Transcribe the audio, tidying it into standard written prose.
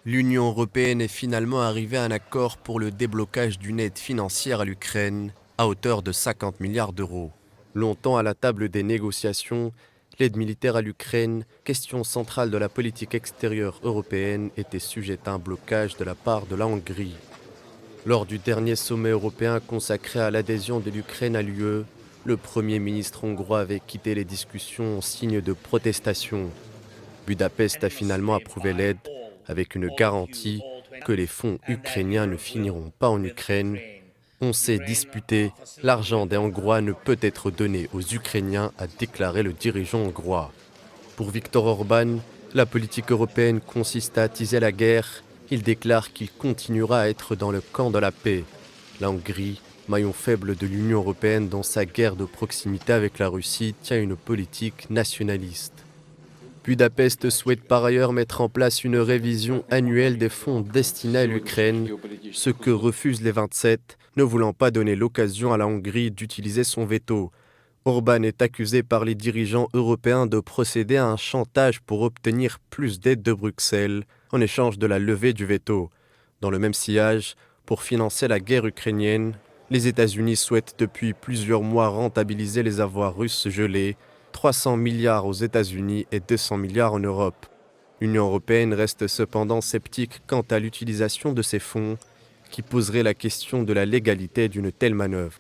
L'Union européenne est finalement arrivée à un accord pour le déblocage d'une aide financière à l'Ukraine à hauteur de 50 milliards d'euros. Longtemps à la table des négociations, l'aide militaire à l'Ukraine, question centrale de la politique extérieure européenne, était sujette à un blocage de la part de la Hongrie. Lors du dernier sommet européen consacré à l'adhésion de l'Ukraine à l'UE, le Premier ministre hongrois avait quitté les discussions en signe de protestation. Budapest a finalement approuvé l'aide avec une garantie que les fonds ukrainiens ne finiront pas en Ukraine. On s'est disputé, l'argent des Hongrois ne peut être donné aux Ukrainiens, a déclaré le dirigeant hongrois. Pour Viktor Orban, la politique européenne consiste à attiser la guerre. Il déclare qu'il continuera à être dans le camp de la paix. La Hongrie, maillon faible de l'Union européenne dans sa guerre de proximité avec la Russie, tient une politique nationaliste. Budapest souhaite par ailleurs mettre en place une révision annuelle des fonds destinés à l'Ukraine, ce que refusent les 27, ne voulant pas donner l'occasion à la Hongrie d'utiliser son veto. Orban est accusé par les dirigeants européens de procéder à un chantage pour obtenir plus d'aide de Bruxelles en échange de la levée du veto. Dans le même sillage, pour financer la guerre ukrainienne, les États-Unis souhaitent depuis plusieurs mois rentabiliser les avoirs russes gelés, 300 milliards aux États-Unis et 200 milliards en Europe. L'Union européenne reste cependant sceptique quant à l'utilisation de ces fonds, qui poserait la question de la légalité d'une telle manœuvre.